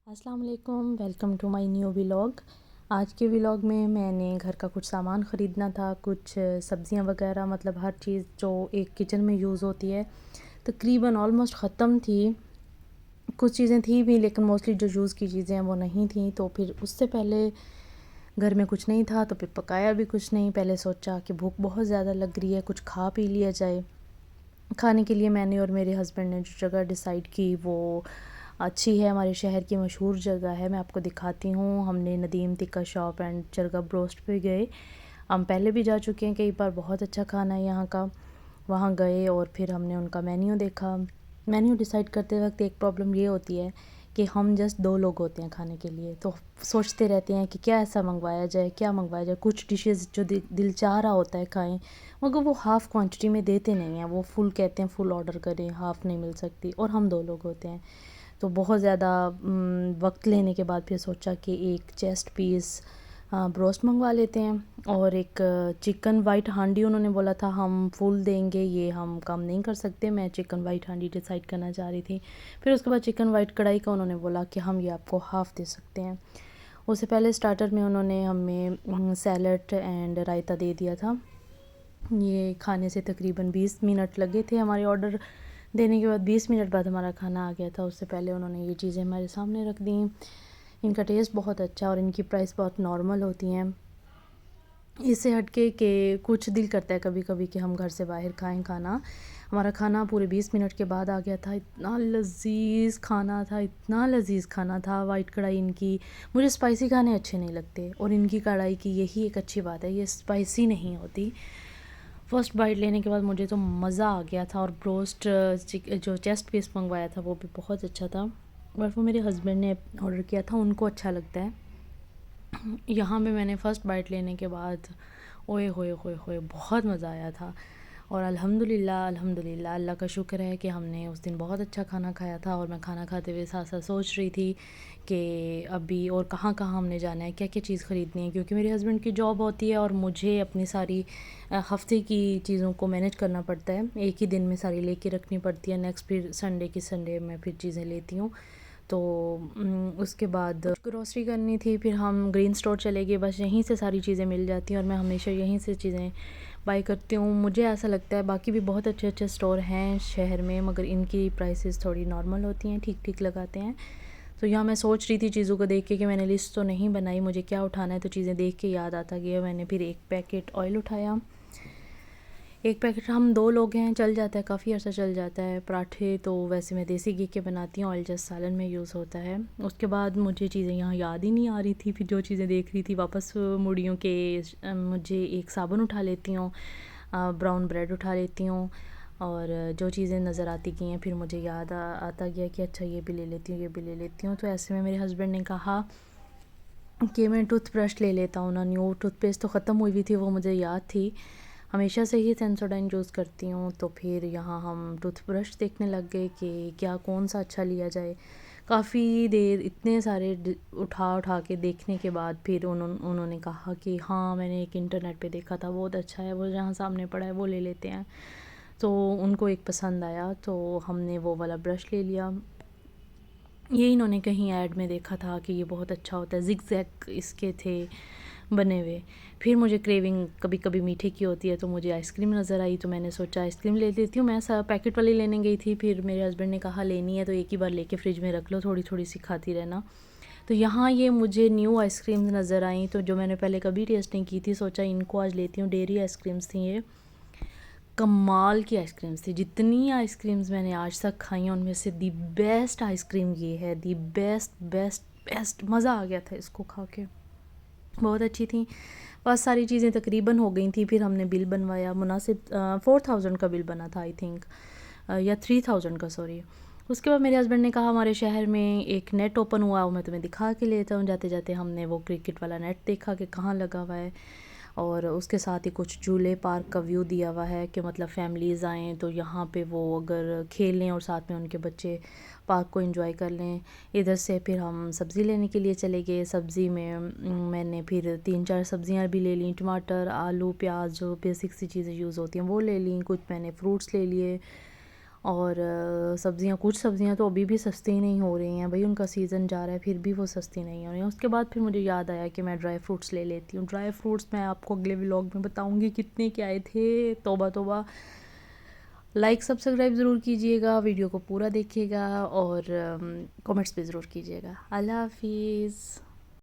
अस्सलाम वालेकुम, welcome to my new vlog. आज के व्लॉग में मैंने घर का कुछ सामान ख़रीदना था, कुछ सब्ज़ियाँ वगैरह, मतलब हर चीज़ जो एक किचन में यूज़ होती है तकरीबन ऑलमोस्ट ख़त्म थी। कुछ चीज़ें थी भी लेकिन मोस्टली जो यूज़ की चीज़ें हैं वो नहीं थी। तो फिर उससे पहले घर में कुछ नहीं था तो फिर पकाया भी कुछ नहीं। पहले सोचा कि भूख बहुत ज़्यादा लग रही है, कुछ खा पी लिया जाए। खाने के लिए मैंने और मेरे हस्बैंड ने जो जगह डिसाइड की वो अच्छी है, हमारे शहर की मशहूर जगह है। मैं आपको दिखाती हूँ। हमने Nadeem tikka shop and chargha broast पे गए। हम पहले भी जा चुके हैं कई बार, बहुत अच्छा खाना है यहाँ का। वहाँ गए और फिर हमने उनका मेन्यू देखा। मेन्यू डिसाइड करते वक्त एक प्रॉब्लम ये होती है कि हम जस्ट 2 लोग होते हैं खाने के लिए, तो सोचते रहते हैं कि क्या ऐसा मंगवाया जाए, क्या मंगवाया जाए। कुछ डिशेस जो दिल चाह रहा होता है खाएं, मगर वो हाफ़ क्वांटिटी में देते नहीं हैं। वो फुल कहते हैं फुल ऑर्डर करें, हाफ़ नहीं मिल सकती, और हम 2 लोग होते हैं। तो बहुत ज़्यादा वक्त लेने के बाद फिर सोचा कि एक चेस्ट पीस ब्रोस्ट मंगवा लेते हैं, और एक चिकन वाइट हांडी उन्होंने बोला था हम फुल देंगे, ये हम कम नहीं कर सकते। मैं चिकन वाइट हांडी डिसाइड करना चाह रही थी। फिर उसके बाद चिकन वाइट कढ़ाई का उन्होंने बोला कि हम ये आपको हाफ़ दे सकते हैं। उससे पहले स्टार्टर में उन्होंने हमें सैलड एंड रायता दे दिया था। ये खाने से तकरीबन 20 मिनट लगे थे। हमारे ऑर्डर देने के बाद 20 मिनट बाद हमारा खाना आ गया था। उससे पहले उन्होंने ये चीज़ें हमारे सामने रख दी। इनका टेस्ट बहुत अच्छा और इनकी प्राइस बहुत नॉर्मल होती हैं। इससे हटके कि कुछ दिल करता है कभी कभी कि हम घर से बाहर खाएं खाना। हमारा खाना पूरे 20 मिनट के बाद आ गया था। इतना लजीज़ खाना था, इतना लजीज़ खाना था। वाइट कढ़ाई इनकी, मुझे स्पाइसी खाने अच्छे नहीं लगते, और इनकी कढ़ाई की यही एक अच्छी बात है, ये स्पाइसी नहीं होती। फ़र्स्ट बाइट लेने के बाद मुझे तो मज़ा आ गया था। और ब्रोस्ट जो चेस्ट पीस मंगवाया था वो भी बहुत अच्छा था, और वो मेरे हस्बैंड ने ऑर्डर किया था, उनको अच्छा लगता है। यहाँ पे मैंने फ़र्स्ट बाइट लेने के बाद ओए होए होए होए बहुत मज़ा आया था। और अल्हम्दुलिल्लाह अल्हम्दुलिल्लाह, अल्लाह का शुक्र है कि हमने उस दिन बहुत अच्छा खाना खाया था। और मैं खाना खाते हुए साथ साथ सोच रही थी कि अभी और कहाँ कहाँ हमने जाना है, क्या क्या चीज़ ख़रीदनी है, क्योंकि मेरे हस्बैंड की जॉब होती है और मुझे अपनी सारी हफ्ते की चीज़ों को मैनेज करना पड़ता है। एक ही दिन में सारी लेके रखनी पड़ती है। नेक्स्ट फिर संडे की संडे मैं फिर चीज़ें लेती हूँ। तो उसके बाद ग्रॉसरी करनी थी, फिर हम ग्रीन स्टोर चले गए। बस यहीं से सारी चीज़ें मिल जाती हैं और मैं हमेशा यहीं से चीज़ें बाई करती हूँ। मुझे ऐसा लगता है, बाकी भी बहुत अच्छे अच्छे स्टोर हैं शहर में, मगर इनकी प्राइसेस थोड़ी नॉर्मल होती हैं, ठीक ठीक लगाते हैं। तो यहाँ मैं सोच रही थी चीज़ों को देख के कि मैंने लिस्ट तो नहीं बनाई, मुझे क्या उठाना है, तो चीज़ें देख के याद आता गया। मैंने फिर एक पैकेट ऑयल उठाया। एक पैकेट, हम 2 लोग हैं, चल जाता है, काफ़ी अर्सा चल जाता है। पराठे तो वैसे मैं देसी घी के बनाती हूँ, ऑयल जस्ट सालन में यूज़ होता है। उसके बाद मुझे चीज़ें यहाँ याद ही नहीं आ रही थी। फिर जो चीज़ें देख रही थी वापस मुड़ी हूँ कि मुझे एक साबुन उठा लेती हूँ, ब्राउन ब्रेड उठा लेती हूँ, और जो चीज़ें नज़र आती गई हैं फिर मुझे याद आता गया कि अच्छा ये भी ले लेती हूँ, ये भी ले लेती हूँ। तो ऐसे में मेरे हस्बैंड ने कहा कि मैं टूथब्रश ले लेता हूँ ना। न्यू टूथपेस्ट तो ख़त्म हुई हुई थी, वो मुझे याद थी। हमेशा से ही सेंसोडाइन यूज़ करती हूँ। तो फिर यहाँ हम टूथब्रश देखने लग गए कि क्या कौन सा अच्छा लिया जाए। काफ़ी देर इतने सारे उठा उठा के देखने के बाद फिर उन्होंने कहा कि हाँ, मैंने एक इंटरनेट पे देखा था, बहुत अच्छा है, वो जहाँ सामने पड़ा है वो ले लेते हैं। तो उनको एक पसंद आया तो हमने वो वाला ब्रश ले लिया। ये इन्होंने कहीं ऐड में देखा था कि ये बहुत अच्छा होता है, ज़िगज़ैग इसके थे बने हुए। फिर मुझे क्रेविंग कभी कभी मीठे की होती है, तो मुझे आइसक्रीम नज़र आई, तो मैंने सोचा आइसक्रीम ले लेती हूँ। मैं पैकेट वाली लेने गई थी, फिर मेरे हस्बैंड ने कहा लेनी है तो एक ही बार लेके फ्रिज में रख लो, थोड़ी थोड़ी सी खाती रहना। तो यहाँ ये मुझे न्यू आइसक्रीम नज़र आई, तो जो मैंने पहले कभी टेस्ट नहीं की थी, सोचा इनको आज लेती हूँ। डेयरी आइसक्रीम्स थी ये, कमाल की आइसक्रीम्स थी। जितनी आइसक्रीम्स मैंने आज तक खाई हैं उनमें से दी बेस्ट आइसक्रीम ये है, दी बेस्ट बेस्ट बेस्ट। मज़ा आ गया था इसको खा के, बहुत अच्छी थी। बस सारी चीज़ें तकरीबन हो गई थी। फिर हमने बिल बनवाया, मुनासिब 4000 का बिल बना था आई थिंक, या 3000 का, सॉरी। उसके बाद मेरे हस्बैंड ने कहा हमारे शहर में एक नेट ओपन हुआ, वो मैं तुम्हें दिखा के लेता हूँ। जाते जाते हमने वो क्रिकेट वाला नेट देखा कि कहाँ लगा हुआ है, और उसके साथ ही कुछ झूले पार्क का व्यू दिया हुआ है कि मतलब फैमिलीज़ आएँ तो यहाँ पे वो अगर खेलें और साथ में उनके बच्चे पार्क को एंजॉय कर लें। इधर से फिर हम सब्ज़ी लेने के लिए चले गए। सब्ज़ी में मैंने फिर 3-4 सब्ज़ियाँ भी ले लीं, टमाटर, आलू, प्याज, जो बेसिक सी चीज़ें यूज़ होती हैं वो ले लीं। कुछ मैंने फ्रूट्स ले लिए, और सब्ज़ियाँ, कुछ सब्ज़ियाँ तो अभी भी सस्ती नहीं हो रही हैं भाई, उनका सीज़न जा रहा है फिर भी वो सस्ती नहीं हो रही हैं। उसके बाद फिर मुझे याद आया कि मैं ड्राई फ्रूट्स ले लेती हूँ। ड्राई फ्रूट्स मैं आपको अगले व्लॉग में बताऊँगी कितने के आए थे, तौबा तौबा। लाइक सब्सक्राइब ज़रूर कीजिएगा, वीडियो को पूरा देखिएगा और कमेंट्स भी ज़रूर कीजिएगा। अल्लाह हाफिज़।